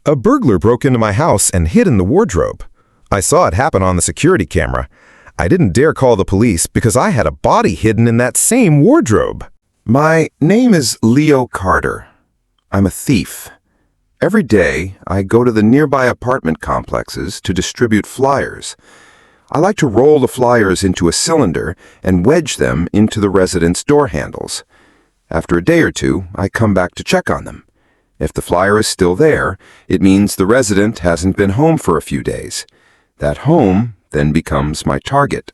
A burglar broke into my house and hid in the wardrobe. I saw it happen on the security camera. I didn't dare call the police because I had a body hidden in that same wardrobe. My name is Leo Carter. I'm a thief. Every day, I go to the nearby apartment complexes to distribute flyers. I like to roll the flyers into a cylinder and wedge them into the residents' door handles. After a day or two, I come back to check on them. If the flyer is still there, it means the resident hasn't been home for a few days. That home then becomes my target.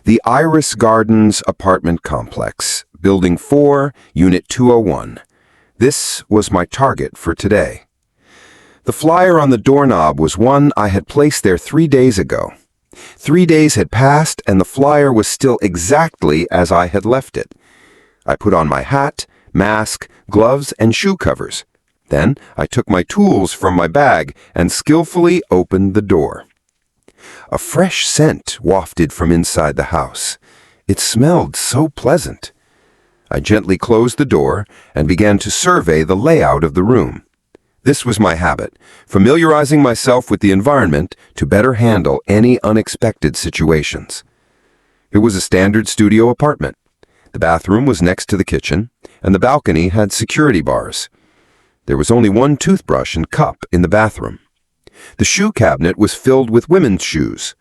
The Iris Gardens apartment complex, Building 4, Unit 201. This was my target for today. The flyer on the doorknob was one I had placed there 3 days ago. 3 days had passed and the flyer was still exactly as I had left it. I put on my hat, mask, gloves, and shoe covers. Then I took my tools from my bag and skillfully opened the door. A fresh scent wafted from inside the house. It smelled so pleasant. I gently closed the door and began to survey the layout of the room. This was my habit, familiarizing myself with the environment to better handle any unexpected situations. It was a standard studio apartment. The bathroom was next to the kitchen, and the balcony had security bars. There was only one toothbrush and cup in the bathroom. The shoe cabinet was filled with women's shoes.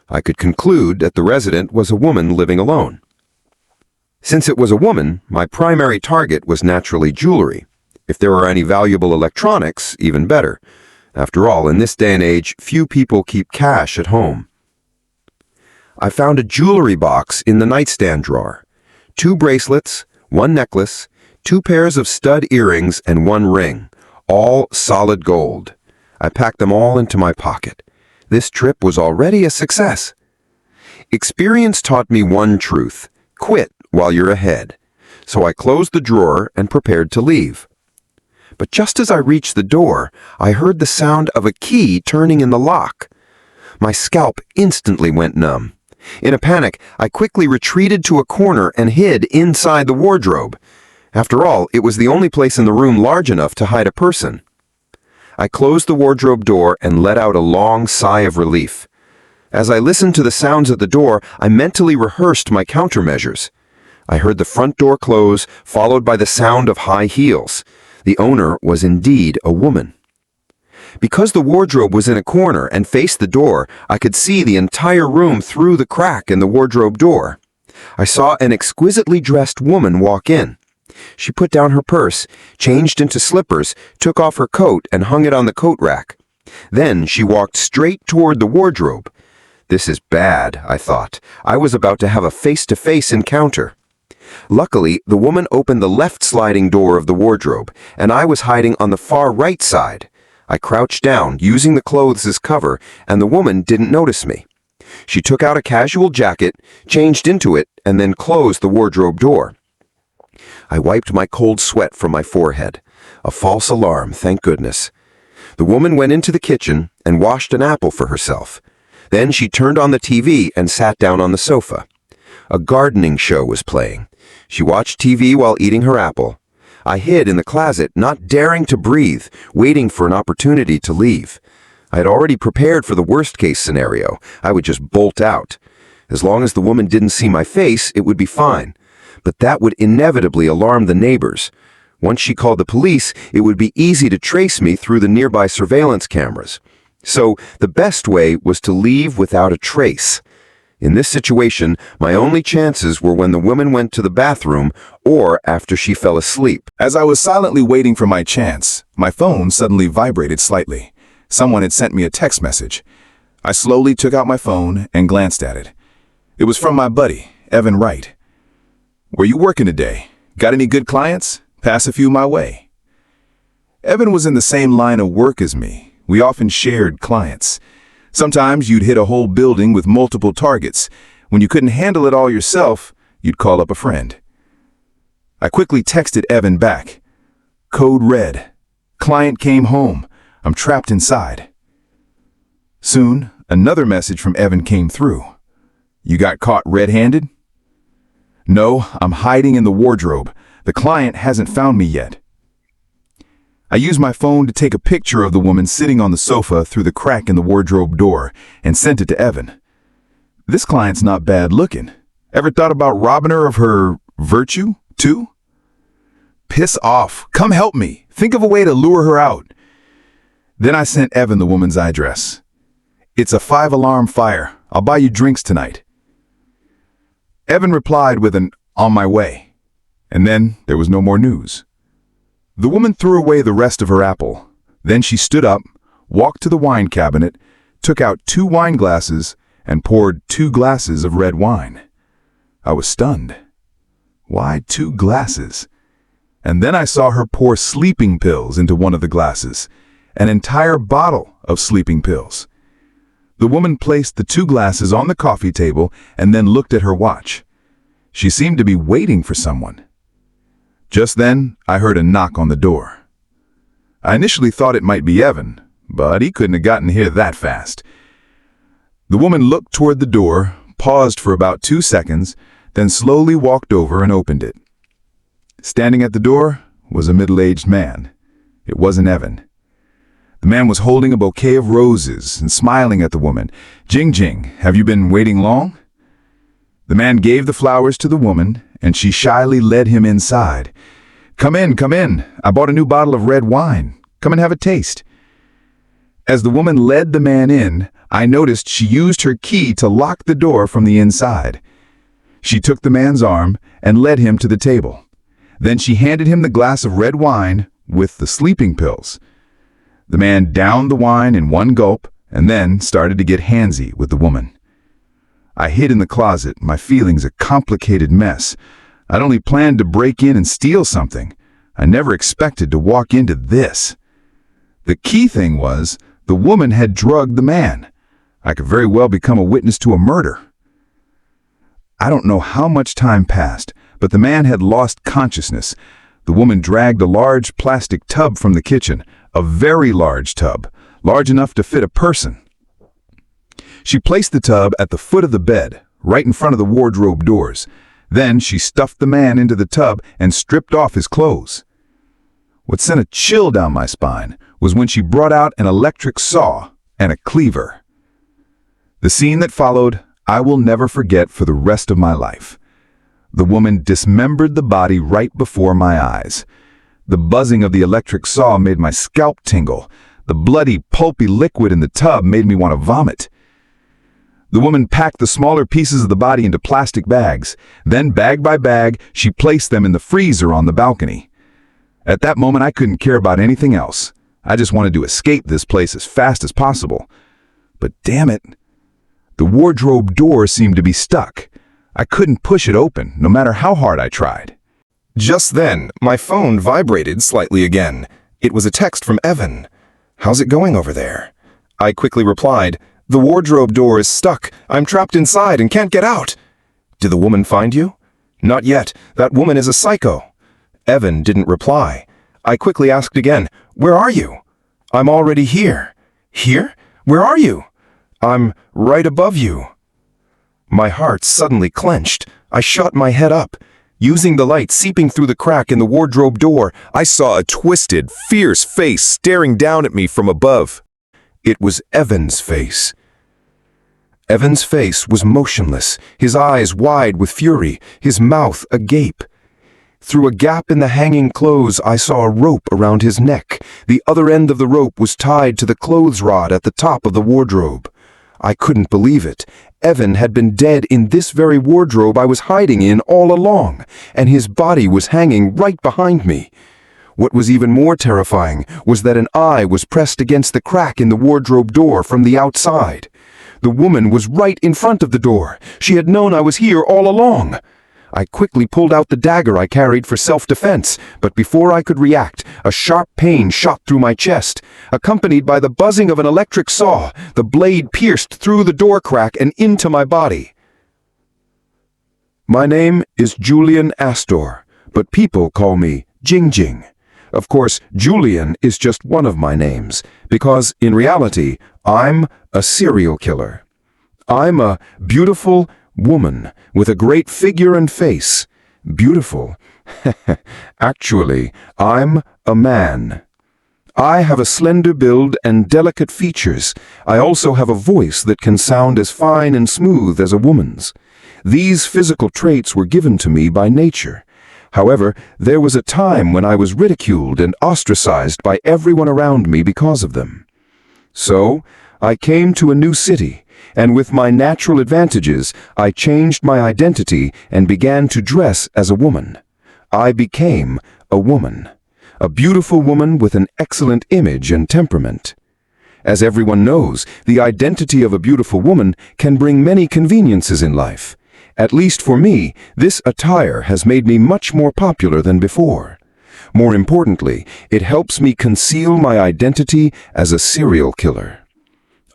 I could conclude that the resident was a woman living alone. Since it was a woman, my primary target was naturally jewelry. If there were any valuable electronics, even better. After all, in this day and age, few people keep cash at home. I found a jewelry box in the nightstand drawer. 2 bracelets, 1 necklace, 2 pairs of stud earrings, and 1 ring, all solid gold. I packed them all into my pocket. This trip was already a success. Experience taught me one truth: quit while you're ahead. So I closed the drawer and prepared to leave. But just as I reached the door, I heard the sound of a key turning in the lock. My scalp instantly went numb. In a panic, I quickly retreated to a corner and hid inside the wardrobe. After all, it was the only place in the room large enough to hide a person. I closed the wardrobe door and let out a long sigh of relief. As I listened to the sounds at the door, I mentally rehearsed my countermeasures. I heard the front door close, followed by the sound of high heels. The owner was indeed a woman. Because the wardrobe was in a corner and faced the door, I could see the entire room through the crack in the wardrobe door. I saw an exquisitely dressed woman walk in. She put down her purse, changed into slippers, took off her coat and hung it on the coat rack. Then she walked straight toward the wardrobe. This is bad, I thought. I was about to have a face-to-face encounter. Luckily, the woman opened the left sliding door of the wardrobe, and I was hiding on the far right side. I crouched down, using the clothes as cover, and the woman didn't notice me. She took out a casual jacket, changed into it, and then closed the wardrobe door. I wiped my cold sweat from my forehead. A false alarm, thank goodness. The woman went into the kitchen and washed an apple for herself. Then she turned on the TV and sat down on the sofa. A gardening show was playing. She watched TV while eating her apple. I hid in the closet, not daring to breathe, waiting for an opportunity to leave. I had already prepared for the worst-case scenario. I would just bolt out. As long as the woman didn't see my face, it would be fine. But that would inevitably alarm the neighbors. Once she called the police, it would be easy to trace me through the nearby surveillance cameras. So the best way was to leave without a trace. In this situation, my only chances were when the woman went to the bathroom or after she fell asleep. As I was silently waiting for my chance, my phone suddenly vibrated slightly. Someone had sent me a text message. I slowly took out my phone and glanced at it. It was from my buddy, Evan Wright. "Were you working today? Got any good clients? Pass a few my way." Evan was in the same line of work as me. We often shared clients. Sometimes you'd hit a whole building with multiple targets. When you couldn't handle it all yourself, you'd call up a friend. I quickly texted Evan back. "Code red. Client came home. I'm trapped inside." Soon, another message from Evan came through. "You got caught red-handed?" "No, I'm hiding in the wardrobe. The client hasn't found me yet." I used my phone to take a picture of the woman sitting on the sofa through the crack in the wardrobe door and sent it to Evan. This client's not bad looking. Ever thought about robbing her of her virtue, too? Piss off. Come help me. Think of a way to lure her out. Then I sent Evan the woman's address. It's a 5-alarm fire. I'll buy you drinks tonight. Evan replied with an "on my way." And then there was no more news. The woman threw away the rest of her apple. Then she stood up, walked to the wine cabinet, took out 2 wine glasses, and poured 2 glasses of red wine. I was stunned. Why 2 glasses? And then I saw her pour sleeping pills into one of the glasses, an entire bottle of sleeping pills. The woman placed the 2 glasses on the coffee table and then looked at her watch. She seemed to be waiting for someone. Just then, I heard a knock on the door. I initially thought it might be Evan, but he couldn't have gotten here that fast. The woman looked toward the door, paused for about 2 seconds, then slowly walked over and opened it. Standing at the door was a middle-aged man. It wasn't Evan. The man was holding a bouquet of roses and smiling at the woman. "Jing Jing, have you been waiting long?" The man gave the flowers to the woman, and she shyly led him inside. Come in. I bought a new bottle of red wine. Come and have a taste." As the woman led the man in, I noticed she used her key to lock the door from the inside. She took the man's arm and led him to the table. Then she handed him the glass of red wine with the sleeping pills. The man downed the wine in one gulp and then started to get handsy with the woman. I hid in the closet, my feelings a complicated mess. I'd only planned to break in and steal something. I never expected to walk into this. The key thing was, the woman had drugged the man. I could very well become a witness to a murder. I don't know how much time passed, but the man had lost consciousness. The woman dragged a large plastic tub from the kitchen, a very large tub, large enough to fit a person. She placed the tub at the foot of the bed, right in front of the wardrobe doors. Then she stuffed the man into the tub and stripped off his clothes. What sent a chill down my spine was when she brought out an electric saw and a cleaver. The scene that followed, I will never forget for the rest of my life. The woman dismembered the body right before my eyes. The buzzing of the electric saw made my scalp tingle. The bloody, pulpy liquid in the tub made me want to vomit. The woman packed the smaller pieces of the body into plastic bags. Then, bag by bag, she placed them in the freezer on the balcony. At that moment, I couldn't care about anything else. I just wanted to escape this place as fast as possible. But damn it, the wardrobe door seemed to be stuck. I couldn't push it open, no matter how hard I tried. Just then, my phone vibrated slightly again. It was a text from Evan. "How's it going over there?" I quickly replied, "The wardrobe door is stuck. I'm trapped inside and can't get out." "Did the woman find you?" "Not yet. That woman is a psycho." Evan didn't reply. I quickly asked again, "Where are you?" "I'm already here." "Here? Where are you?" "I'm right above you." My heart suddenly clenched. I shot my head up. Using the light seeping through the crack in the wardrobe door, I saw a twisted, fierce face staring down at me from above. It was Evan's face. Evan's face was motionless, his eyes wide with fury, his mouth agape. Through a gap in the hanging clothes, I saw a rope around his neck. The other end of the rope was tied to the clothes rod at the top of the wardrobe. I couldn't believe it. Evan had been dead in this very wardrobe I was hiding in all along, and his body was hanging right behind me. What was even more terrifying was that an eye was pressed against the crack in the wardrobe door from the outside. The woman was right in front of the door. She had known I was here all along. I quickly pulled out the dagger I carried for self-defense, but before I could react, a sharp pain shot through my chest. Accompanied by the buzzing of an electric saw, the blade pierced through the door crack and into my body. My name is Julian Astor, but people call me Jing Jing. Of course, Julian is just one of my names, because in reality, I'm a serial killer. I'm a beautiful woman with a great figure and face. Beautiful. Actually, I'm a man. I have a slender build and delicate features. I also have a voice that can sound as fine and smooth as a woman's. These physical traits were given to me by nature. However, there was a time when I was ridiculed and ostracized by everyone around me because of them. So, I came to a new city, and with my natural advantages, I changed my identity and began to dress as a woman. I became a woman. A beautiful woman with an excellent image and temperament. As everyone knows, the identity of a beautiful woman can bring many conveniences in life. At least for me, this attire has made me much more popular than before. More importantly, it helps me conceal my identity as a serial killer.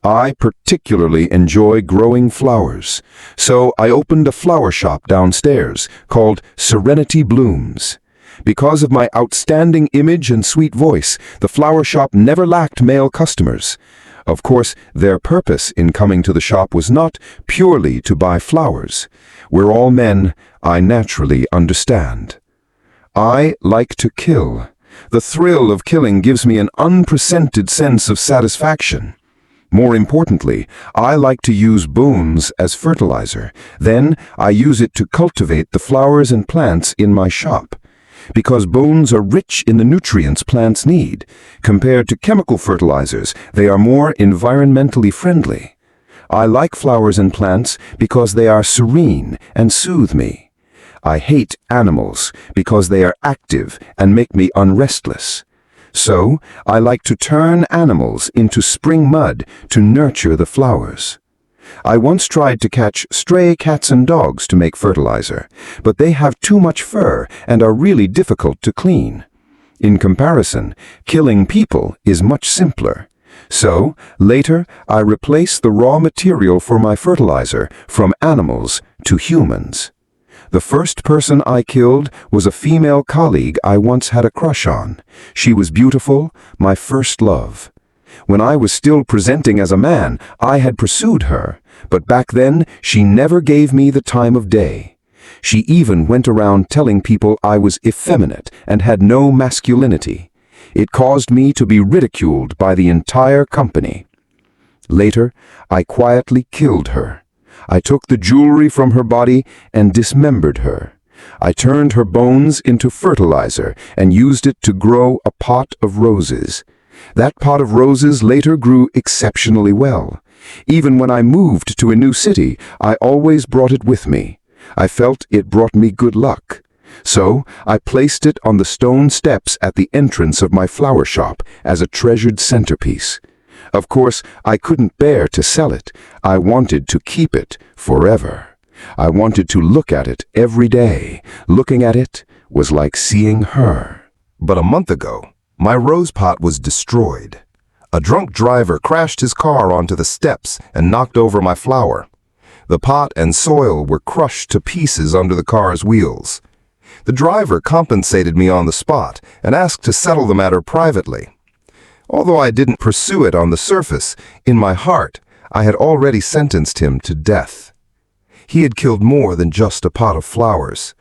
I particularly enjoy growing flowers, so I opened a flower shop downstairs called Serenity Blooms. Because of my outstanding image and sweet voice, the flower shop never lacked male customers. Of course, their purpose in coming to the shop was not purely to buy flowers. We're all men, I naturally understand. I like to kill. The thrill of killing gives me an unprecedented sense of satisfaction. More importantly, I like to use bones as fertilizer. Then, I use it to cultivate the flowers and plants in my shop. Because bones are rich in the nutrients plants need. Compared to chemical fertilizers, they are more environmentally friendly. I like flowers and plants because they are serene and soothe me. I hate animals because they are active and make me unrestless. So, I like to turn animals into spring mud to nurture the flowers. I once tried to catch stray cats and dogs to make fertilizer, but they have too much fur and are really difficult to clean. In comparison, killing people is much simpler. So, later, I replaced the raw material for my fertilizer from animals to humans. The first person I killed was a female colleague I once had a crush on. She was beautiful, my first love. When I was still presenting as a man, I had pursued her, but back then she never gave me the time of day. She even went around telling people I was effeminate and had no masculinity. It caused me to be ridiculed by the entire company. Later, I quietly killed her. I took the jewelry from her body and dismembered her. I turned her bones into fertilizer and used it to grow a pot of roses. That pot of roses later grew exceptionally well. Even when I moved to a new city, I always brought it with me. I felt it brought me good luck. So, I placed it on the stone steps at the entrance of my flower shop as a treasured centerpiece. Of course, I couldn't bear to sell it. I wanted to keep it forever. I wanted to look at it every day. Looking at it was like seeing her. But a month ago, my rose pot was destroyed. A drunk driver crashed his car onto the steps and knocked over my flower. The pot and soil were crushed to pieces under the car's wheels. The driver compensated me on the spot and asked to settle the matter privately. Although I didn't pursue it on the surface, in my heart, I had already sentenced him to death. He had killed more than just a pot of flowers.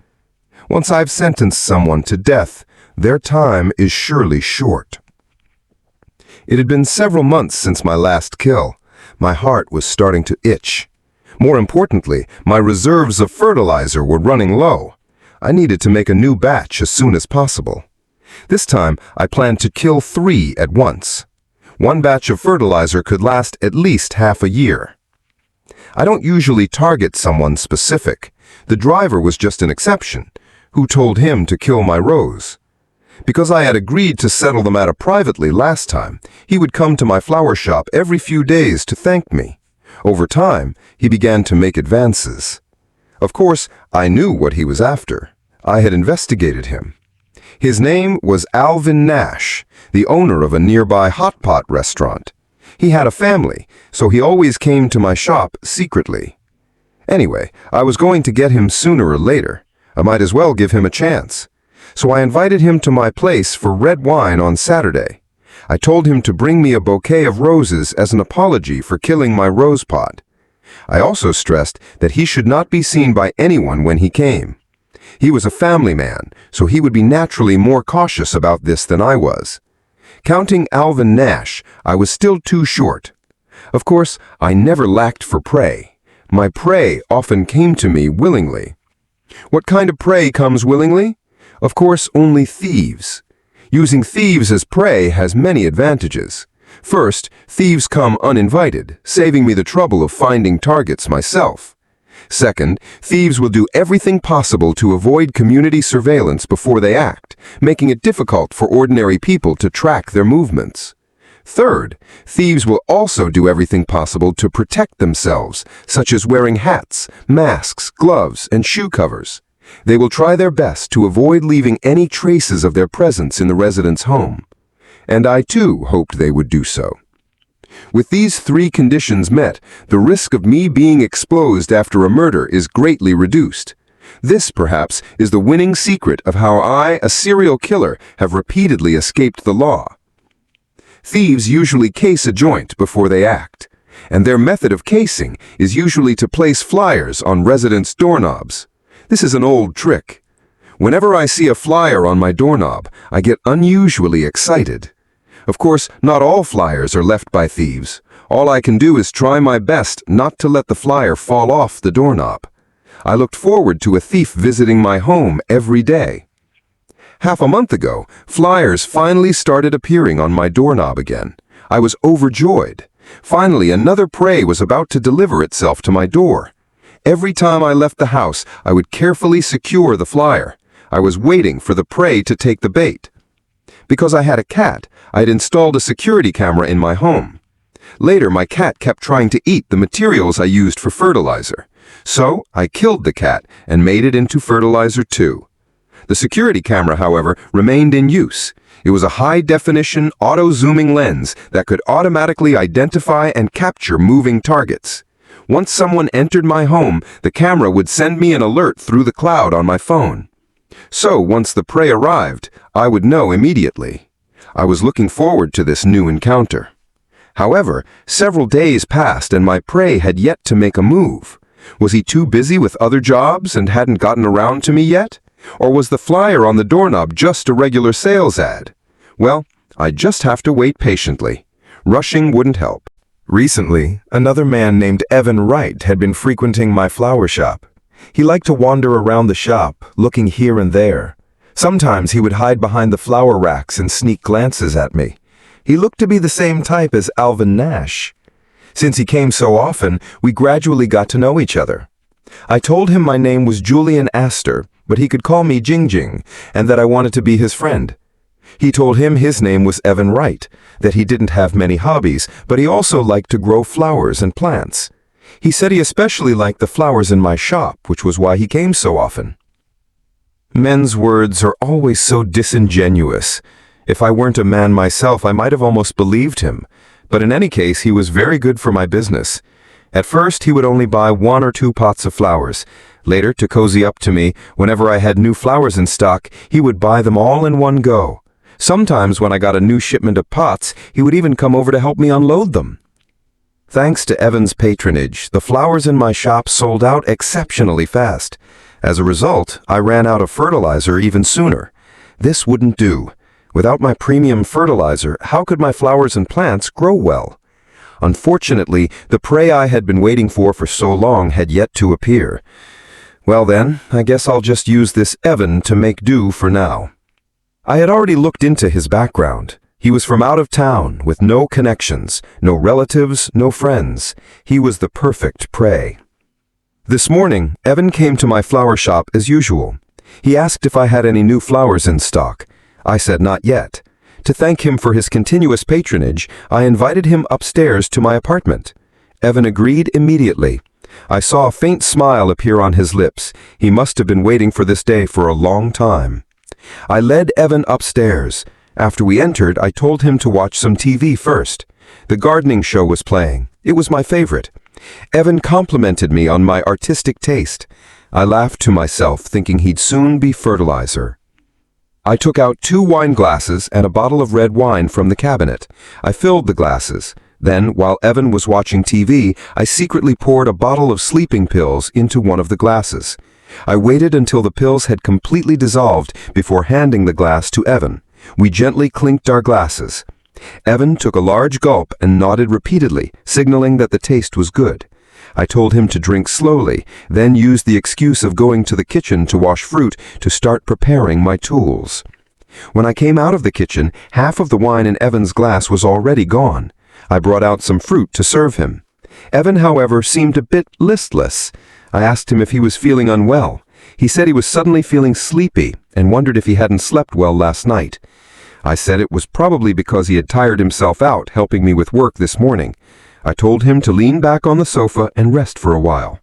Once I've sentenced someone to death, their time is surely short. It had been several months since my last kill. My heart was starting to itch. More importantly, my reserves of fertilizer were running low. I needed to make a new batch as soon as possible. This time, I planned to kill 3 at once. One batch of fertilizer could last at least half a year. I don't usually target someone specific. The driver was just an exception. Who told him to kill my rose? Because I had agreed to settle the matter privately last time, he would come to my flower shop every few days to thank me. Over time, he began to make advances. Of course, I knew what he was after. I had investigated him. His name was Alvin Nash, the owner of a nearby hot pot restaurant. He had a family, so he always came to my shop secretly. Anyway, I was going to get him sooner or later. I might as well give him a chance. So I invited him to my place for red wine on Saturday. I told him to bring me a bouquet of roses as an apology for killing my rose pot. I also stressed that he should not be seen by anyone when he came. He was a family man, so he would be naturally more cautious about this than I was. Counting Alvin Nash, I was still too short. Of course, I never lacked for prey. My prey often came to me willingly. What kind of prey comes willingly? Of course, only thieves. Using thieves as prey has many advantages. First, thieves come uninvited, saving me the trouble of finding targets myself. Second, thieves will do everything possible to avoid community surveillance before they act, making it difficult for ordinary people to track their movements. Third, thieves will also do everything possible to protect themselves, such as wearing hats, masks, gloves, and shoe covers. They will try their best to avoid leaving any traces of their presence in the resident's home. And I too hoped they would do so. With these three conditions met, the risk of me being exposed after a murder is greatly reduced. This, perhaps, is the winning secret of how I, a serial killer, have repeatedly escaped the law. Thieves usually case a joint before they act, and their method of casing is usually to place flyers on residents' doorknobs. This is an old trick. Whenever I see a flyer on my doorknob, I get unusually excited. Of course, not all flyers are left by thieves. All I can do is try my best not to let the flyer fall off the doorknob. I looked forward to a thief visiting my home every day. Half a month ago, flyers finally started appearing on my doorknob again. I was overjoyed. Finally, another prey was about to deliver itself to my door. Every time I left the house, I would carefully secure the flyer. I was waiting for the prey to take the bait. Because I had a cat, I had installed a security camera in my home. Later, my cat kept trying to eat the materials I used for fertilizer. So, I killed the cat and made it into fertilizer too. The security camera, however, remained in use. It was a high-definition, auto-zooming lens that could automatically identify and capture moving targets. Once someone entered my home, the camera would send me an alert through the cloud on my phone. So, once the prey arrived, I would know immediately. I was looking forward to this new encounter. However, several days passed and my prey had yet to make a move. Was he too busy with other jobs and hadn't gotten around to me yet? Or was the flyer on the doorknob just a regular sales ad? Well, I'd just have to wait patiently. Rushing wouldn't help. Recently, another man named Evan Wright had been frequenting my flower shop. He liked to wander around the shop, looking here and there. Sometimes he would hide behind the flower racks and sneak glances at me. He looked to be the same type as Alvin Nash. Since he came so often, we gradually got to know each other. I told him my name was Julian Astor, but he could call me Jing Jing, and that I wanted to be his friend. He told him his name was Evan Wright, that he didn't have many hobbies, but he also liked to grow flowers and plants. He said he especially liked the flowers in my shop, which was why he came so often. Men's words are always so disingenuous. If I weren't a man myself, I might have almost believed him, but in any case, he was very good for my business. At first, he would only buy 1 or 2 pots of flowers. Later, to cozy up to me, whenever I had new flowers in stock, he would buy them all in one go. Sometimes when I got a new shipment of pots, he would even come over to help me unload them. Thanks to Evan's patronage, the flowers in my shop sold out exceptionally fast. As a result, I ran out of fertilizer even sooner. This wouldn't do. Without my premium fertilizer, how could my flowers and plants grow well? Unfortunately, the prey I had been waiting for so long had yet to appear. Well then, I guess I'll just use this Evan to make do for now. I had already looked into his background. He was from out of town, with no connections, no relatives, no friends. He was the perfect prey. This morning, Evan came to my flower shop as usual. He asked if I had any new flowers in stock. I said not yet. To thank him for his continuous patronage, I invited him upstairs to my apartment. Evan agreed immediately. I saw a faint smile appear on his lips. He must have been waiting for this day for a long time. I led Evan upstairs. After we entered, I told him to watch some TV first. The gardening show was playing. It was my favorite. Evan complimented me on my artistic taste. I laughed to myself, thinking he'd soon be fertilizer. I took out 2 wine glasses and a bottle of red wine from the cabinet. I filled the glasses. Then, while Evan was watching TV, I secretly poured a bottle of sleeping pills into one of the glasses. I waited until the pills had completely dissolved before handing the glass to Evan. We gently clinked our glasses. Evan took a large gulp and nodded repeatedly, signaling that the taste was good. I told him to drink slowly, then used the excuse of going to the kitchen to wash fruit to start preparing my tools. When I came out of the kitchen, half of the wine in Evan's glass was already gone. I brought out some fruit to serve him. Evan, however, seemed a bit listless. I asked him if he was feeling unwell. He said he was suddenly feeling sleepy and wondered if he hadn't slept well last night. I said it was probably because he had tired himself out helping me with work this morning. I told him to lean back on the sofa and rest for a while.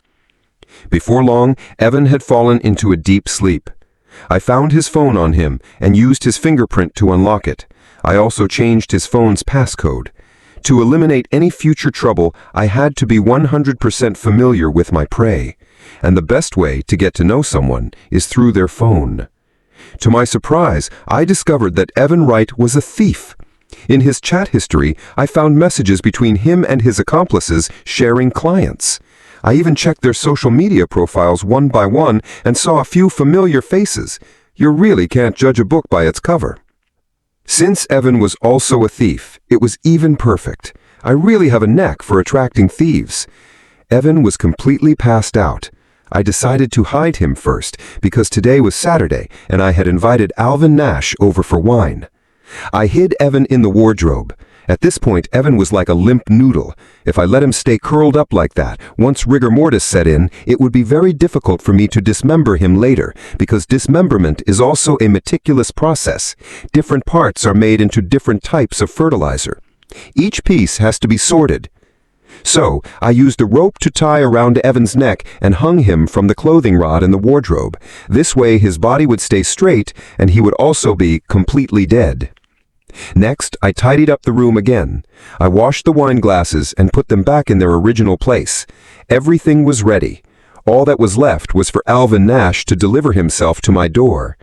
Before long, Evan had fallen into a deep sleep. I found his phone on him and used his fingerprint to unlock it. I also changed his phone's passcode. To eliminate any future trouble, I had to be 100% familiar with my prey. And the best way to get to know someone is through their phone. To my surprise, I discovered that Evan Wright was a thief. In his chat history, I found messages between him and his accomplices sharing clients. I even checked their social media profiles one by one and saw a few familiar faces. You really can't judge a book by its cover. Since Evan was also a thief, it was even perfect. I really have a knack for attracting thieves. Evan was completely passed out. I decided to hide him first because today was Saturday and I had invited Alvin Nash over for wine. I hid Evan in the wardrobe. At this point, Evan was like a limp noodle. If I let him stay curled up like that, once rigor mortis set in, it would be very difficult for me to dismember him later, because dismemberment is also a meticulous process. Different parts are made into different types of fertilizer. Each piece has to be sorted. So, I used a rope to tie around Evan's neck and hung him from the clothing rod in the wardrobe. This way his body would stay straight and he would also be completely dead. Next, I tidied up the room again. I washed the wine glasses and put them back in their original place. Everything was ready. All that was left was for Alvin Nash to deliver himself to my door.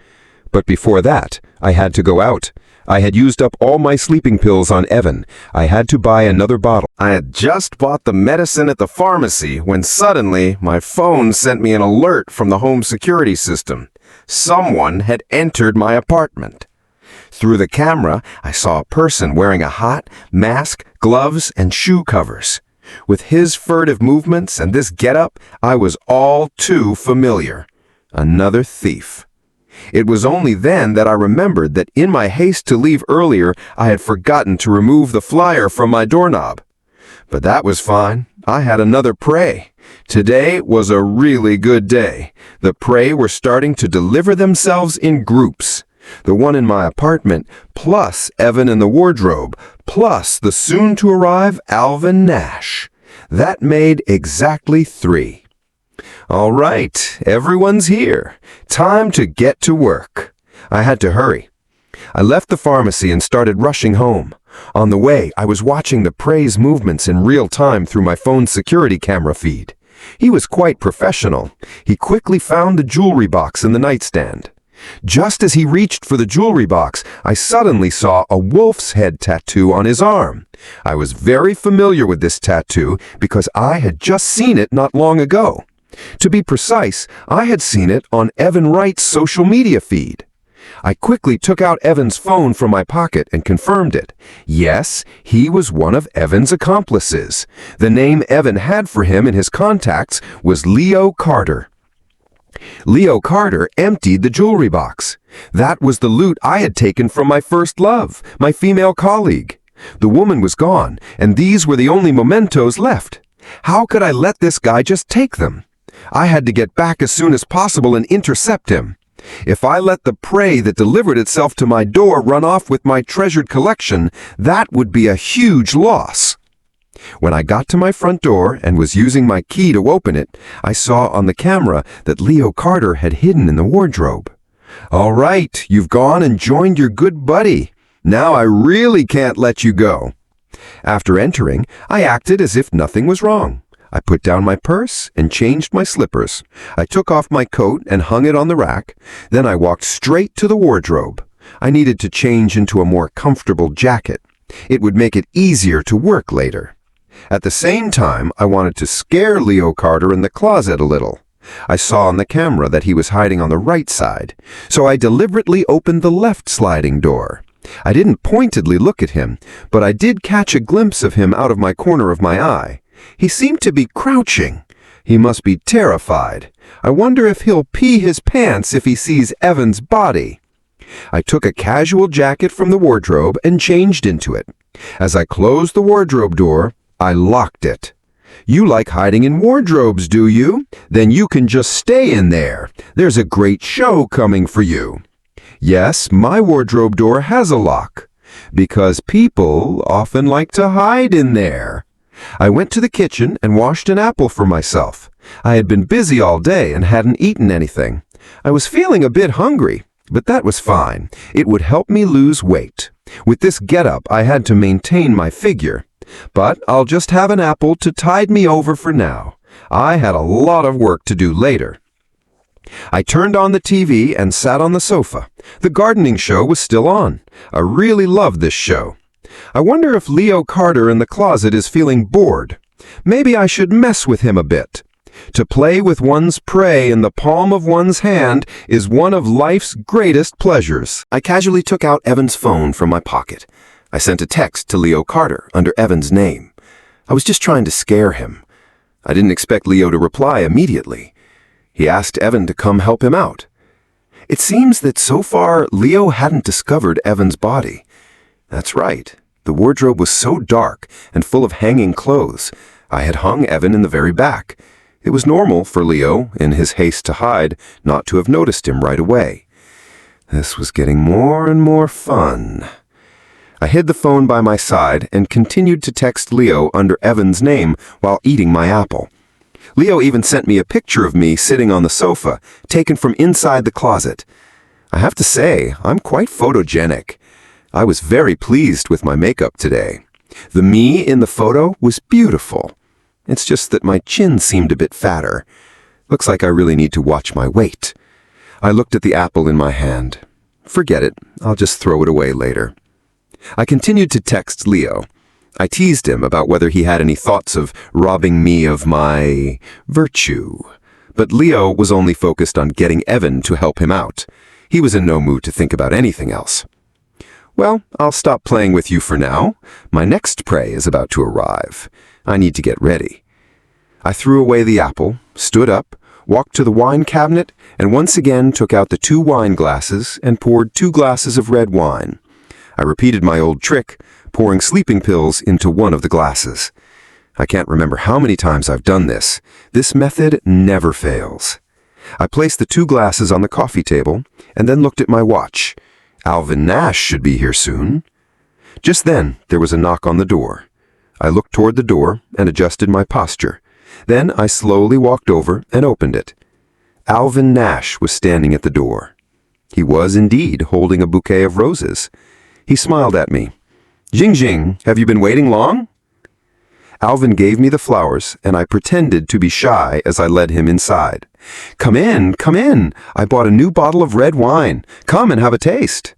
But before that, I had to go out. I had used up all my sleeping pills on Evan. I had to buy another bottle. I had just bought the medicine at the pharmacy when suddenly my phone sent me an alert from the home security system. Someone had entered my apartment. Through the camera, I saw a person wearing a hat, mask, gloves, and shoe covers. With his furtive movements and this getup, I was all too familiar. Another thief. It was only then that I remembered that in my haste to leave earlier, I had forgotten to remove the flyer from my doorknob. But that was fine. I had another prey. Today was a really good day. The prey were starting to deliver themselves in groups. The one in my apartment, plus Evan in the wardrobe, plus the soon-to-arrive Alvin Nash. That made exactly 3. All right, everyone's here. Time to get to work. I had to hurry. I left the pharmacy and started rushing home. On the way, I was watching the prey's movements in real time through my phone's security camera feed. He was quite professional. He quickly found the jewelry box in the nightstand. Just as he reached for the jewelry box, I suddenly saw a wolf's head tattoo on his arm. I was very familiar with this tattoo because I had just seen it not long ago. To be precise, I had seen it on Evan Wright's social media feed. I quickly took out Evan's phone from my pocket and confirmed it. Yes, he was one of Evan's accomplices. The name Evan had for him in his contacts was Leo Carter. Leo Carter emptied the jewelry box. That was the loot I had taken from my first love, my female colleague. The woman was gone, and these were the only mementos left. How could I let this guy just take them? I had to get back as soon as possible and intercept him. If I let the prey that delivered itself to my door run off with my treasured collection, that would be a huge loss. When I got to my front door and was using my key to open it, I saw on the camera that Leo Carter had hidden in the wardrobe. All right, you've gone and joined your good buddy. Now I really can't let you go. After entering, I acted as if nothing was wrong. I put down my purse and changed my slippers. I took off my coat and hung it on the rack. Then I walked straight to the wardrobe. I needed to change into a more comfortable jacket. It would make it easier to work later. At the same time, I wanted to scare Leo Carter in the closet a little. I saw on the camera that he was hiding on the right side, so I deliberately opened the left sliding door. I didn't pointedly look at him, but I did catch a glimpse of him out of my corner of my eye. He seemed to be crouching. He must be terrified. I wonder if he'll pee his pants if he sees Evan's body. I took a casual jacket from the wardrobe and changed into it. As I closed the wardrobe door, I locked it. You like hiding in wardrobes, do you? Then you can just stay in there. There's a great show coming for you. Yes, my wardrobe door has a lock, because people often like to hide in there. I went to the kitchen and washed an apple for myself. I had been busy all day and hadn't eaten anything. I was feeling a bit hungry, but that was fine. It would help me lose weight. With this getup, I had to maintain my figure. But I'll just have an apple to tide me over for now. I had a lot of work to do later. I turned on the TV and sat on the sofa. The gardening show was still on. I really loved this show. I wonder if Leo Carter in the closet is feeling bored. Maybe I should mess with him a bit. To play with one's prey in the palm of one's hand is one of life's greatest pleasures. I casually took out Evan's phone from my pocket. I sent a text to Leo Carter under Evan's name. I was just trying to scare him. I didn't expect Leo to reply immediately. He asked Evan to come help him out. It seems that so far Leo hadn't discovered Evan's body. That's right. The wardrobe was so dark and full of hanging clothes. I had hung Evan in the very back. It was normal for Leo, in his haste to hide, not to have noticed him right away. This was getting more and more fun. I hid the phone by my side and continued to text Leo under Evan's name while eating my apple. Leo even sent me a picture of me sitting on the sofa, taken from inside the closet. I have to say, I'm quite photogenic. I was very pleased with my makeup today. The me in the photo was beautiful. It's just that my chin seemed a bit fatter. Looks like I really need to watch my weight. I looked at the apple in my hand. Forget it, I'll just throw it away later. I continued to text Leo. I teased him about whether he had any thoughts of robbing me of my virtue. But Leo was only focused on getting Evan to help him out. He was in no mood to think about anything else. Well, I'll stop playing with you for now. My next prey is about to arrive. I need to get ready. I threw away the apple, stood up, walked to the wine cabinet, and once again took out the 2 wine glasses and poured 2 glasses of red wine. I repeated my old trick, pouring sleeping pills into one of the glasses. I can't remember how many times I've done this. This method never fails. I placed the 2 glasses on the coffee table and then looked at my watch. Alvin Nash should be here soon. Just then, there was a knock on the door. I looked toward the door and adjusted my posture. Then I slowly walked over and opened it. Alvin Nash was standing at the door. He was indeed holding a bouquet of roses. He smiled at me. "Jing Jing, have you been waiting long?" Alvin gave me the flowers, and I pretended to be shy as I led him inside. Come in, come in. I bought a new bottle of red wine. Come and have a taste."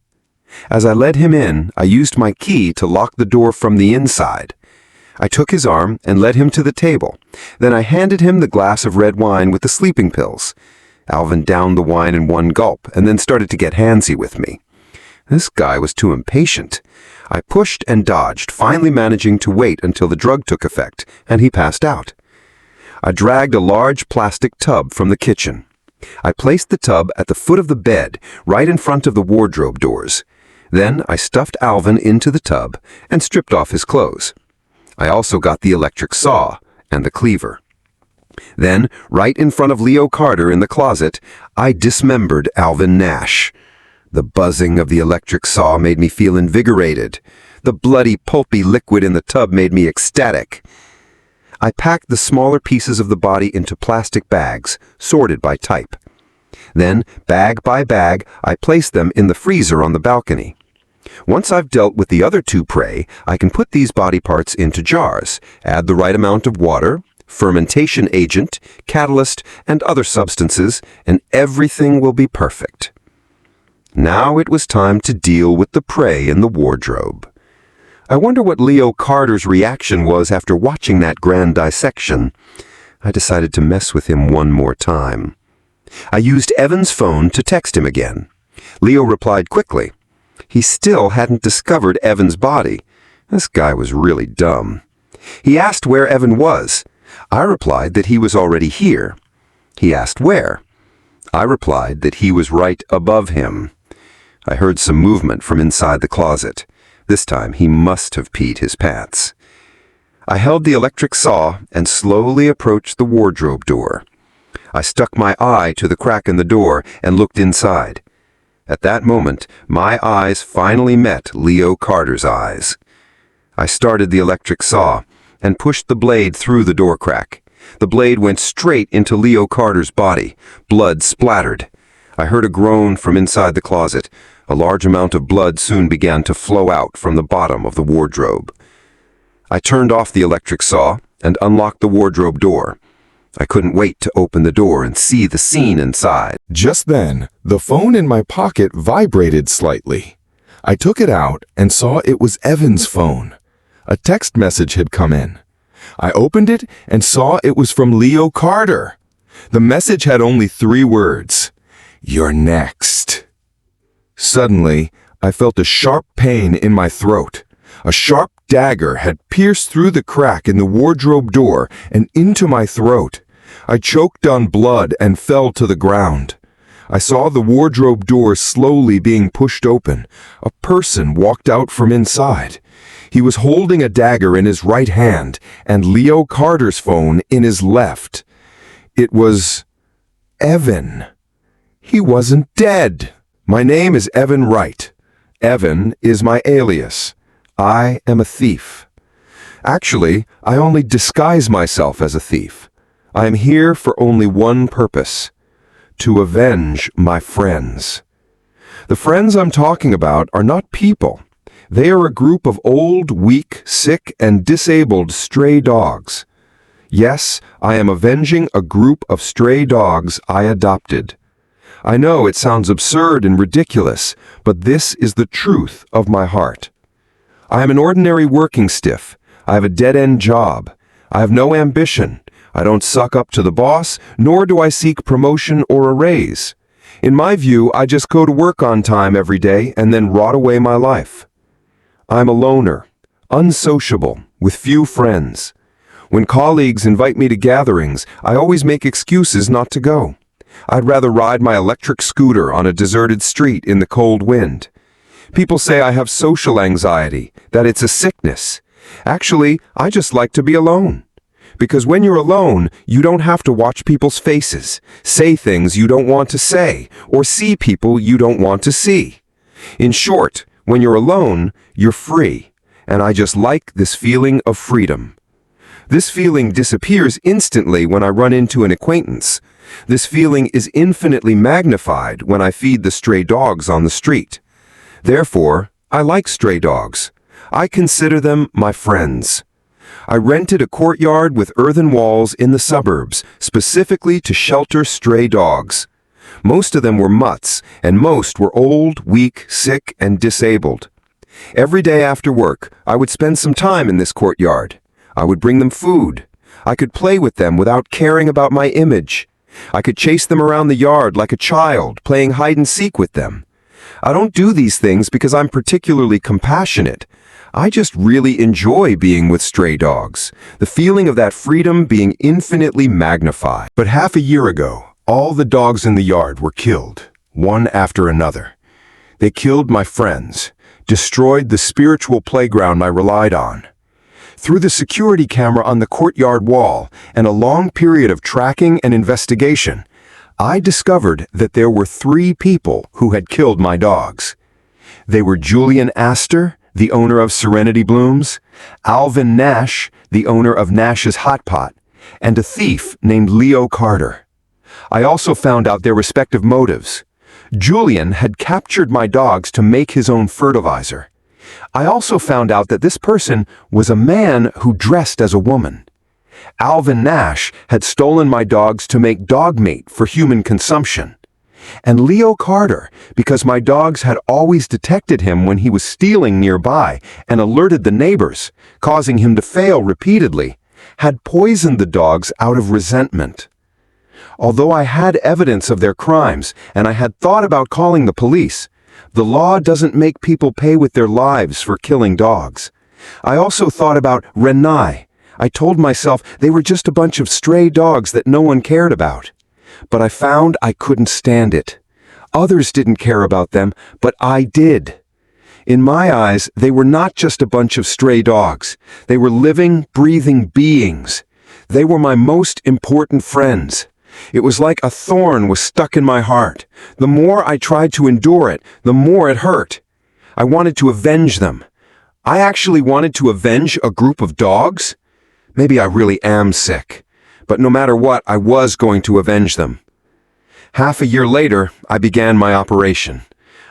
As I led him in, I used my key to lock the door from the inside. I took his arm and led him to the table. Then I handed him the glass of red wine with the sleeping pills. Alvin downed the wine in one gulp and then started to get handsy with me. This guy was too impatient. I pushed and dodged, finally managing to wait until the drug took effect, and he passed out. I dragged a large plastic tub from the kitchen. I placed the tub at the foot of the bed, right in front of the wardrobe doors. Then I stuffed Alvin into the tub and stripped off his clothes. I also got the electric saw and the cleaver. Then, right in front of Leo Carter in the closet, I dismembered Alvin Nash. The buzzing of the electric saw made me feel invigorated. The bloody, pulpy liquid in the tub made me ecstatic. I packed the smaller pieces of the body into plastic bags, sorted by type. Then, bag by bag, I placed them in the freezer on the balcony. Once I've dealt with the other 2 prey, I can put these body parts into jars, add the right amount of water, fermentation agent, catalyst, and other substances, and everything will be perfect. Now it was time to deal with the prey in the wardrobe. I wonder what Leo Carter's reaction was after watching that grand dissection. I decided to mess with him one more time. I used Evan's phone to text him again. Leo replied quickly. He still hadn't discovered Evan's body. This guy was really dumb. He asked where Evan was. I replied that he was already here. He asked where. I replied that he was right above him. I heard some movement from inside the closet. This time he must have peed his pants. I held the electric saw and slowly approached the wardrobe door. I stuck my eye to the crack in the door and looked inside. At that moment, my eyes finally met Leo Carter's eyes. I started the electric saw and pushed the blade through the door crack. The blade went straight into Leo Carter's body. Blood splattered. I heard a groan from inside the closet. A large amount of blood soon began to flow out from the bottom of the wardrobe. I turned off the electric saw and unlocked the wardrobe door. I couldn't wait to open the door and see the scene inside. Just then, the phone in my pocket vibrated slightly. I took it out and saw it was Evan's phone. A text message had come in. I opened it and saw it was from Leo Carter. The message had only 3 words. "You're next." Suddenly, I felt a sharp pain in my throat. A sharp dagger had pierced through the crack in the wardrobe door and into my throat. I choked on blood and fell to the ground. I saw the wardrobe door slowly being pushed open. A person walked out from inside. He was holding a dagger in his right hand and Leo Carter's phone in his left. It was Evan. He wasn't dead. My name is Evan Wright. Evan is my alias. I am a thief. Actually, I only disguise myself as a thief. I am here for only one purpose: to avenge my friends. The friends I'm talking about are not people. They are a group of old, weak, sick, and disabled stray dogs. Yes, I am avenging a group of stray dogs I adopted. I know it sounds absurd and ridiculous, but this is the truth of my heart. I am an ordinary working stiff. I have a dead-end job. I have no ambition. I don't suck up to the boss, nor do I seek promotion or a raise. In my view, I just go to work on time every day and then rot away my life. I'm a loner, unsociable, with few friends. When colleagues invite me to gatherings, I always make excuses not to go. I'd rather ride my electric scooter on a deserted street in the cold wind. People say I have social anxiety, that it's a sickness. Actually, I just like to be alone. Because when you're alone, you don't have to watch people's faces, say things you don't want to say, or see people you don't want to see. In short, when you're alone, you're free, and I just like this feeling of freedom. This feeling disappears instantly when I run into an acquaintance. This feeling is infinitely magnified when I feed the stray dogs on the street. Therefore, I like stray dogs. I consider them my friends. I rented a courtyard with earthen walls in the suburbs, specifically to shelter stray dogs. Most of them were mutts, and most were old, weak, sick, and disabled. Every day after work, I would spend some time in this courtyard. I would bring them food. I could play with them without caring about my image. I could chase them around the yard like a child, playing hide-and-seek with them. I don't do these things because I'm particularly compassionate. I just really enjoy being with stray dogs, the feeling of that freedom being infinitely magnified. But half a year ago, all the dogs in the yard were killed, one after another. They killed my friends, destroyed the spiritual playground I relied on. Through the security camera on the courtyard wall and a long period of tracking and investigation, I discovered that there were 3 people who had killed my dogs. They were Julian Astor, the owner of Serenity Blooms, Alvin Nash, the owner of Nash's Hot Pot, and a thief named Leo Carter. I also found out their respective motives. Julian had captured my dogs to make his own fertilizer. I also found out that this person was a man who dressed as a woman. Alvin Nash had stolen my dogs to make dog meat for human consumption. And Leo Carter, because my dogs had always detected him when he was stealing nearby and alerted the neighbors, causing him to fail repeatedly, had poisoned the dogs out of resentment. Although I had evidence of their crimes and I had thought about calling the police, The law doesn't make people pay with their lives for killing dogs. I also thought about Renai. I told myself they were just a bunch of stray dogs that no one cared about. But I found I couldn't stand it. Others didn't care about them, but I did. In my eyes, they were not just a bunch of stray dogs. They were living, breathing beings. They were my most important friends. It was like a thorn was stuck in my heart. The more I tried to endure it, the more it hurt. I wanted to avenge them. I actually wanted to avenge a group of dogs? Maybe I really am sick. But no matter what, I was going to avenge them. Half a year later, I began my operation.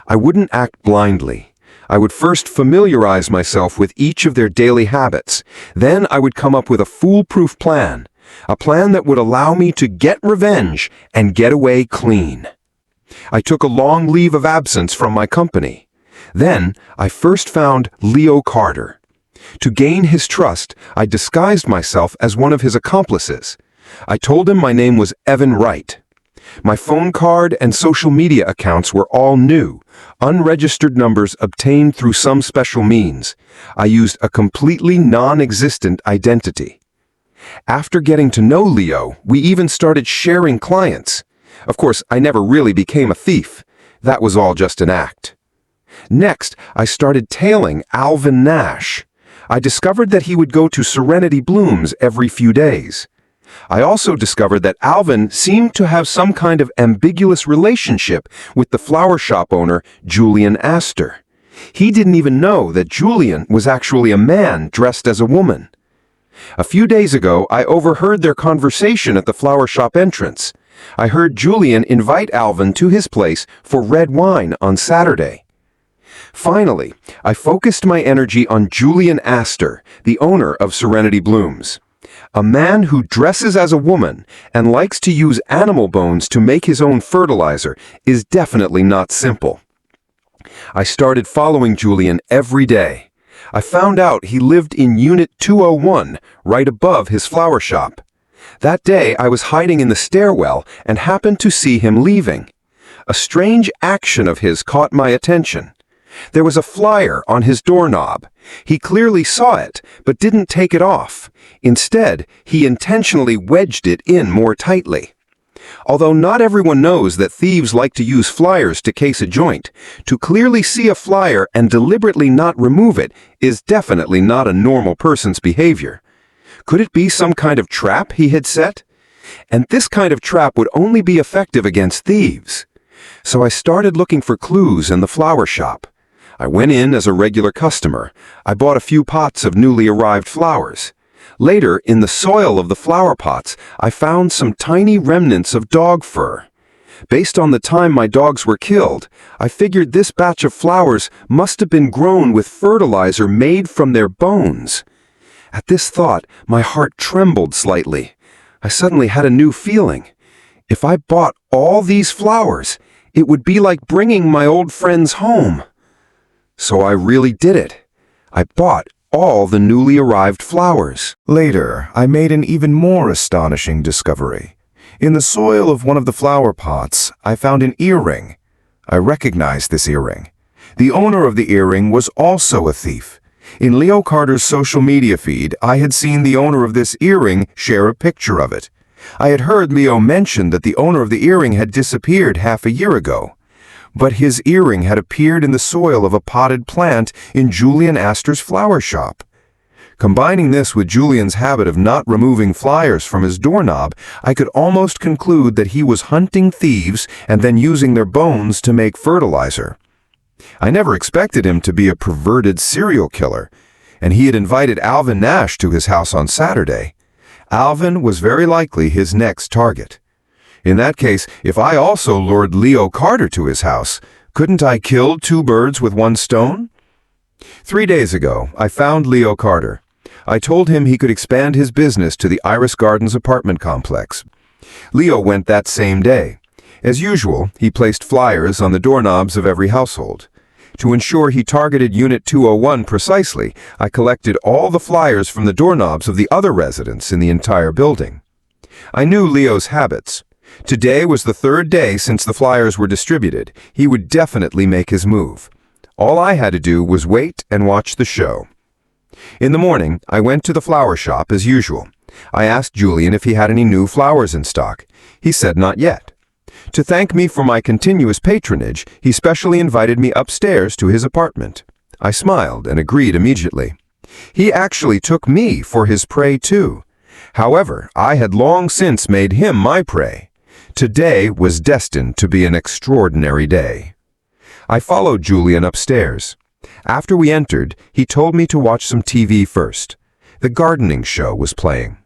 I wouldn't act blindly. I would first familiarize myself with each of their daily habits. Then I would come up with a foolproof plan. A plan that would allow me to get revenge and get away clean. I took a long leave of absence from my company. Then I first found Leo Carter. To gain his trust, I disguised myself as one of his accomplices. I told him my name was Evan Wright. My phone card and social media accounts were all new, unregistered numbers obtained through some special means. I used a completely non-existent identity. After getting to know Leo, we even started sharing clients. Of course, I never really became a thief. That was all just an act. Next, I started tailing Alvin Nash. I discovered that he would go to Serenity Blooms every few days. I also discovered that Alvin seemed to have some kind of ambiguous relationship with the flower shop owner, Julian Astor. He didn't even know that Julian was actually a man dressed as a woman. A few days ago, I overheard their conversation at the flower shop entrance. I heard Julian invite Alvin to his place for red wine on Saturday. Finally, I focused my energy on Julian Astor, the owner of Serenity Blooms. A man who dresses as a woman and likes to use animal bones to make his own fertilizer is definitely not simple. I started following Julian every day. I found out he lived in Unit 201, right above his flower shop. That day, I was hiding in the stairwell and happened to see him leaving. A strange action of his caught my attention. There was a flyer on his doorknob. He clearly saw it, but didn't take it off. Instead, he intentionally wedged it in more tightly. Although not everyone knows that thieves like to use flyers to case a joint, to clearly see a flyer and deliberately not remove it is definitely not a normal person's behavior. Could it be some kind of trap he had set? And this kind of trap would only be effective against thieves. So I started looking for clues in the flower shop. I went in as a regular customer. I bought a few pots of newly arrived flowers. Later, in the soil of the flower pots, I found some tiny remnants of dog fur. Based on the time my dogs were killed, I figured this batch of flowers must have been grown with fertilizer made from their bones. At this thought, my heart trembled slightly. I suddenly had a new feeling. If I bought all these flowers, it would be like bringing my old friends home. So I really did it. I bought all the newly arrived flowers. Later, I made an even more astonishing discovery. In the soil of one of the flower pots, I found an earring. I recognized this earring. The owner of the earring was also a thief. In Leo Carter's social media feed, I had seen the owner of this earring share a picture of it. I had heard Leo mention that the owner of the earring had disappeared half a year ago. But his earring had appeared in the soil of a potted plant in Julian Astor's flower shop. Combining this with Julian's habit of not removing flyers from his doorknob, I could almost conclude that he was hunting thieves and then using their bones to make fertilizer. I never expected him to be a perverted serial killer, and he had invited Alvin Nash to his house on Saturday. Alvin was very likely his next target. In that case, if I also lured Leo Carter to his house, couldn't I kill two birds with one stone? 3 days ago, I found Leo Carter. I told him he could expand his business to the Iris Gardens apartment complex. Leo went that same day. As usual, he placed flyers on the doorknobs of every household. To ensure he targeted Unit 201 precisely, I collected all the flyers from the doorknobs of the other residents in the entire building. I knew Leo's habits. Today was the third day since the flyers were distributed. He would definitely make his move. All I had to do was wait and watch the show. In the morning, I went to the flower shop as usual. I asked Julian if he had any new flowers in stock. He said not yet. To thank me for my continuous patronage, he specially invited me upstairs to his apartment. I smiled and agreed immediately. He actually took me for his prey too. However, I had long since made him my prey. Today was destined to be an extraordinary day. I followed Julian upstairs. After we entered, he told me to watch some TV first. The gardening show was playing.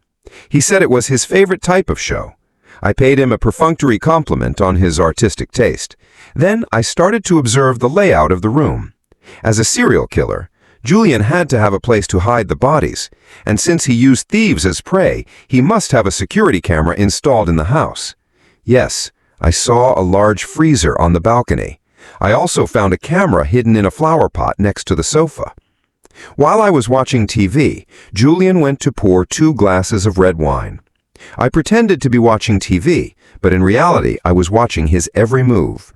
He said it was his favorite type of show. I paid him a perfunctory compliment on his artistic taste. Then I started to observe the layout of the room. As a serial killer, Julian had to have a place to hide the bodies, and since he used thieves as prey, he must have a security camera installed in the house. Yes, I saw a large freezer on the balcony. I also found a camera hidden in a flower pot next to the sofa. While I was watching TV, Julian went to pour 2 glasses of red wine. I pretended to be watching TV, but in reality I was watching his every move.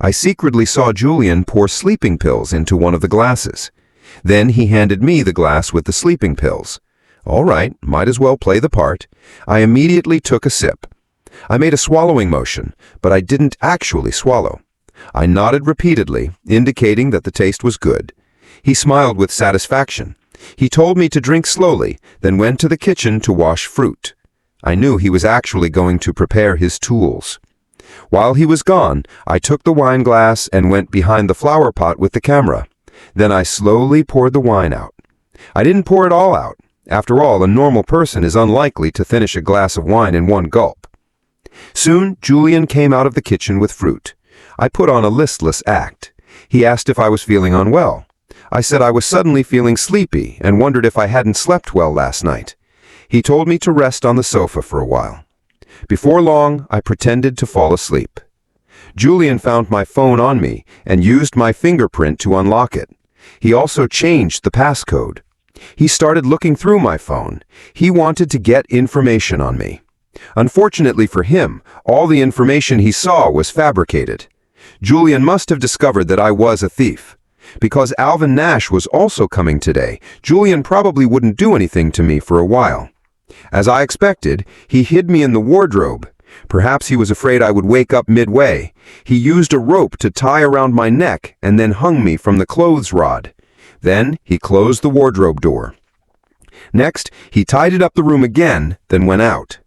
I secretly saw Julian pour sleeping pills into one of the glasses. Then he handed me the glass with the sleeping pills. All right, might as well play the part. I immediately took a sip. I made a swallowing motion, but I didn't actually swallow. I nodded repeatedly, indicating that the taste was good. He smiled with satisfaction. He told me to drink slowly, then went to the kitchen to wash fruit. I knew he was actually going to prepare his tools. While he was gone, I took the wine glass and went behind the flower pot with the camera. Then I slowly poured the wine out. I didn't pour it all out. After all, a normal person is unlikely to finish a glass of wine in one gulp. Soon, Julian came out of the kitchen with fruit. I put on a listless act. He asked if I was feeling unwell. I said I was suddenly feeling sleepy and wondered if I hadn't slept well last night. He told me to rest on the sofa for a while. Before long, I pretended to fall asleep. Julian found my phone on me and used my fingerprint to unlock it. He also changed the passcode. He started looking through my phone. He wanted to get information on me. Unfortunately for him, all the information he saw was fabricated. Julian must have discovered that I was a thief. Because Alvin Nash was also coming today, Julian probably wouldn't do anything to me for a while. As I expected, he hid me in the wardrobe. Perhaps he was afraid I would wake up midway. He used a rope to tie around my neck and then hung me from the clothes rod. Then he closed the wardrobe door. Next, he tidied up the room again, then went out.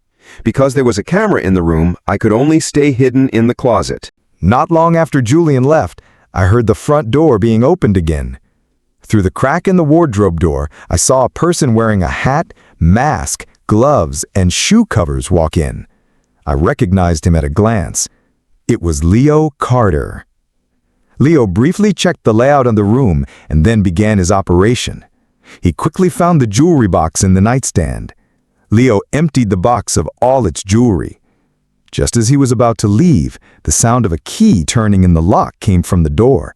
Because there was a camera in the room, I could only stay hidden in the closet. Not long after Julian left, I heard the front door being opened again. Through the crack in the wardrobe door, I saw a person wearing a hat, mask, gloves, and shoe covers walk in. I recognized him at a glance. It was Leo Carter. Leo briefly checked the layout of the room and then began his operation. He quickly found the jewelry box in the nightstand. Leo emptied the box of all its jewelry. Just as he was about to leave, the sound of a key turning in the lock came from the door.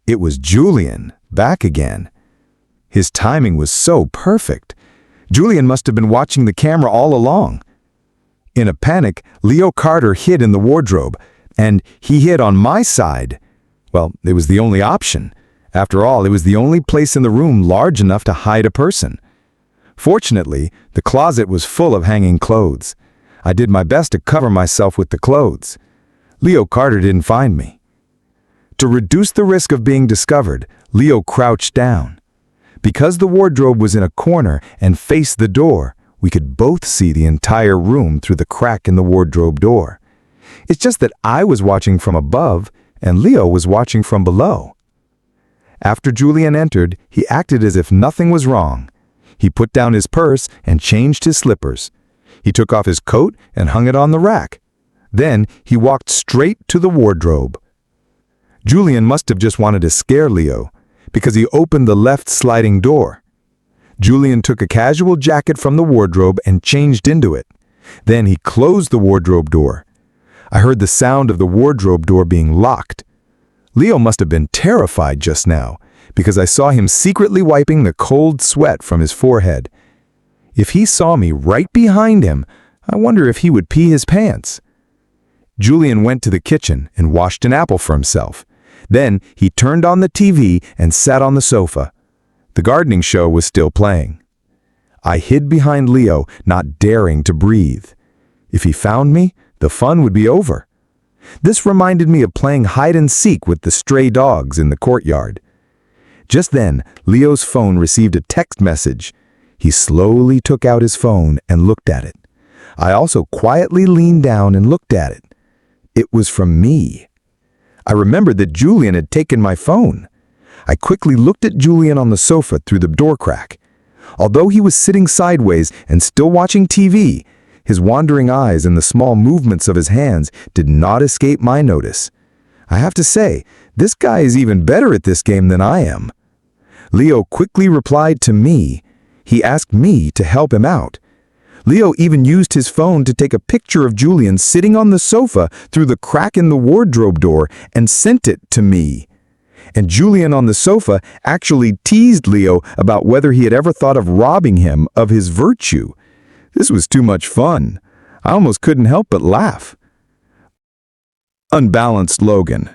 It was Julian, back again. His timing was so perfect. Julian must have been watching the camera all along. In a panic, Leo Carter hid in the wardrobe, and he hid on my side. Well, it was the only option. After all, it was the only place in the room large enough to hide a person. Fortunately, the closet was full of hanging clothes. I did my best to cover myself with the clothes. Leo Carter didn't find me. To reduce the risk of being discovered, Leo crouched down. Because the wardrobe was in a corner and faced the door, we could both see the entire room through the crack in the wardrobe door. It's just that I was watching from above and Leo was watching from below. After Julian entered, he acted as if nothing was wrong. He put down his purse and changed his slippers. He took off his coat and hung it on the rack. Then he walked straight to the wardrobe. Julian must have just wanted to scare Leo, because he opened the left sliding door. Julian took a casual jacket from the wardrobe and changed into it. Then he closed the wardrobe door. I heard the sound of the wardrobe door being locked. Leo must have been terrified just now, because I saw him secretly wiping the cold sweat from his forehead. If he saw me right behind him, I wonder if he would pee his pants. Julian went to the kitchen and washed an apple for himself. Then he turned on the TV and sat on the sofa. The gardening show was still playing. I hid behind Leo, not daring to breathe. If he found me, the fun would be over. This reminded me of playing hide and seek with the stray dogs in the courtyard. Just then, Leo's phone received a text message. He slowly took out his phone and looked at it. I also quietly leaned down and looked at it. It was from me. I remembered that Julian had taken my phone. I quickly looked at Julian on the sofa through the door crack. Although he was sitting sideways and still watching TV, his wandering eyes and the small movements of his hands did not escape my notice. I have to say, this guy is even better at this game than I am. Leo quickly replied to me. He asked me to help him out. Leo even used his phone to take a picture of Julian sitting on the sofa through the crack in the wardrobe door and sent it to me. And Julian on the sofa actually teased Leo about whether he had ever thought of robbing him of his virtue. This was too much fun. I almost couldn't help but laugh. Unbalanced Logan.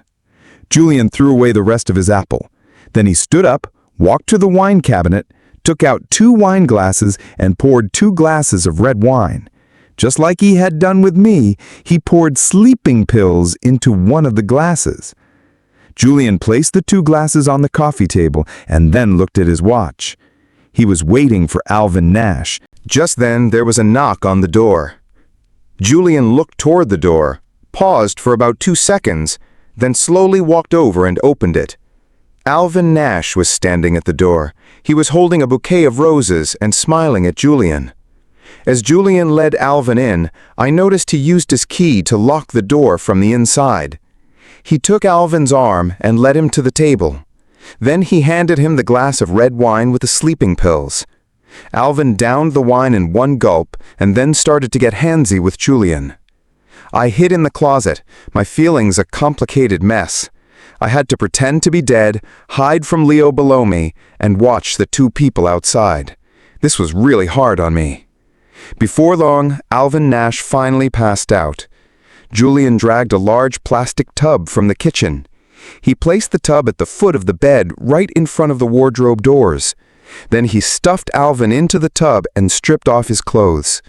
Julian threw away the rest of his apple. Then he stood up, walked to the wine cabinet, took out 2 wine glasses and poured 2 glasses of red wine. Just like he had done with me, he poured sleeping pills into one of the glasses. Julian placed the 2 glasses on the coffee table and then looked at his watch. He was waiting for Alvin Nash. Just then, there was a knock on the door. Julian looked toward the door, paused for about 2 seconds, then slowly walked over and opened it. Alvin Nash was standing at the door. He was holding a bouquet of roses and smiling at Julian. As Julian led Alvin in, I noticed he used his key to lock the door from the inside. He took Alvin's arm and led him to the table. Then he handed him the glass of red wine with the sleeping pills. Alvin downed the wine in one gulp and then started to get handsy with Julian. I hid in the closet, my feelings a complicated mess. I had to pretend to be dead, hide from Leo below me, and watch the 2 people outside. This was really hard on me. Before long, Alvin Nash finally passed out. Julian dragged a large plastic tub from the kitchen. He placed the tub at the foot of the bed right in front of the wardrobe doors. Then he stuffed Alvin into the tub and stripped off his clothes.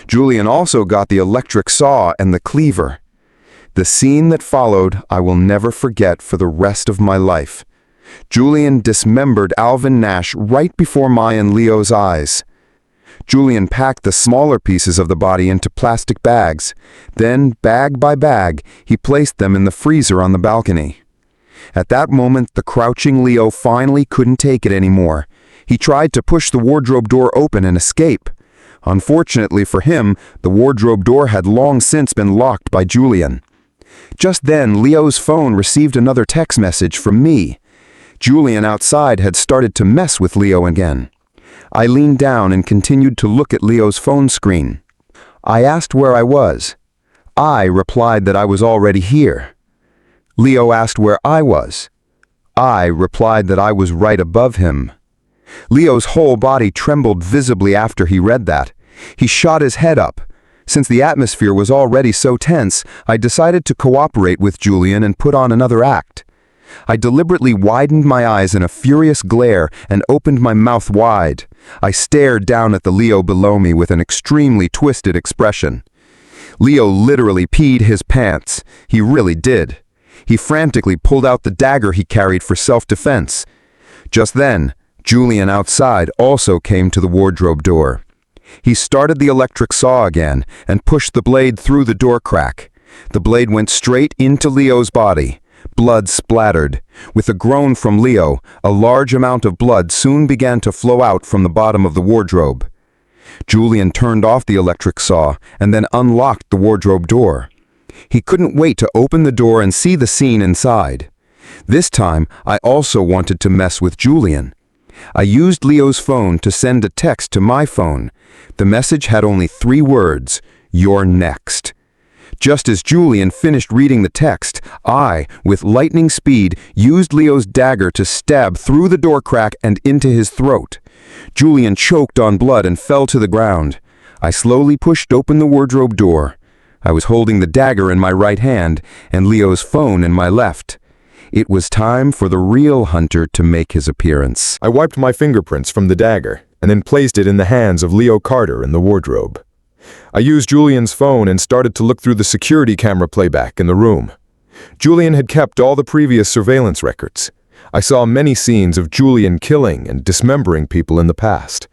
Julian also got the electric saw and the cleaver. The scene that followed I will never forget for the rest of my life. Julian dismembered Alvin Nash right before my and Leo's eyes. Julian packed the smaller pieces of the body into plastic bags. Then, bag by bag, he placed them in the freezer on the balcony. At that moment, the crouching Leo finally couldn't take it anymore. He tried to push the wardrobe door open and escape. Unfortunately for him, the wardrobe door had long since been locked by Julian. Just then, Leo's phone received another text message from me. Julian outside had started to mess with Leo again. I leaned down and continued to look at Leo's phone screen. I asked where I was. I replied that I was already here. Leo asked where I was. I replied that I was right above him. Leo's whole body trembled visibly after he read that. He shot his head up. Since the atmosphere was already so tense, I decided to cooperate with Julian and put on another act. I deliberately widened my eyes in a furious glare and opened my mouth wide. I stared down at the Leo below me with an extremely twisted expression. Leo literally peed his pants. He really did. He frantically pulled out the dagger he carried for self-defense. Just then, Julian outside also came to the wardrobe door. He started the electric saw again and pushed the blade through the door crack. The blade went straight into Leo's body. Blood splattered. With a groan from Leo, a large amount of blood soon began to flow out from the bottom of the wardrobe. Julian turned off the electric saw and then unlocked the wardrobe door. He couldn't wait to open the door and see the scene inside. This time, I also wanted to mess with Julian. I used Leo's phone to send a text to my phone. The message had only 3 words: "You're next." Just as Julian finished reading the text, I, with lightning speed, used Leo's dagger to stab through the door crack and into his throat. Julian choked on blood and fell to the ground. I slowly pushed open the wardrobe door. I was holding the dagger in my right hand and Leo's phone in my left. It was time for the real hunter to make his appearance. I wiped my fingerprints from the dagger and then placed it in the hands of Leo Carter in the wardrobe. I used Julian's phone and started to look through the security camera playback in the room. Julian had kept all the previous surveillance records. I saw many scenes of Julian killing and dismembering people in the past.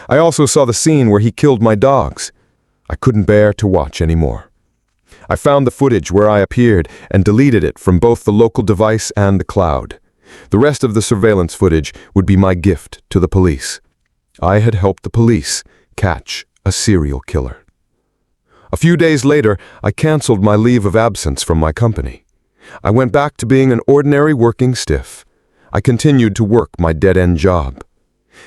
I also saw the scene where he killed my dogs. I couldn't bear to watch anymore. I found the footage where I appeared and deleted it from both the local device and the cloud. The rest of the surveillance footage would be my gift to the police. I had helped the police catch a serial killer. A few days later, I canceled my leave of absence from my company. I went back to being an ordinary working stiff. I continued to work my dead-end job.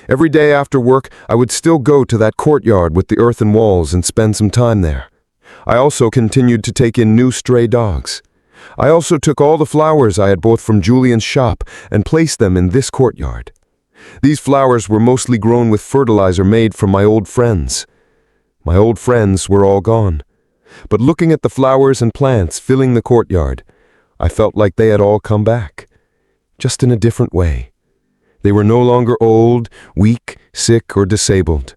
Every day after work, I would still go to that courtyard with the earthen walls and spend some time there. I also continued to take in new stray dogs. I also took all the flowers I had bought from Julian's shop and placed them in this courtyard. These flowers were mostly grown with fertilizer made from my old friends. My old friends were all gone. But looking at the flowers and plants filling the courtyard, I felt like they had all come back, just in a different way. They were no longer old, weak, sick, or disabled.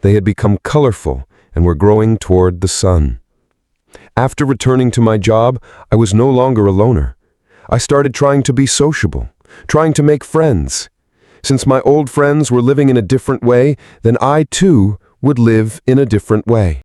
They had become colorful and were growing toward the sun. After returning to my job, I was no longer a loner. I started trying to be sociable, trying to make friends. Since my old friends were living in a different way, then I too would live in a different way.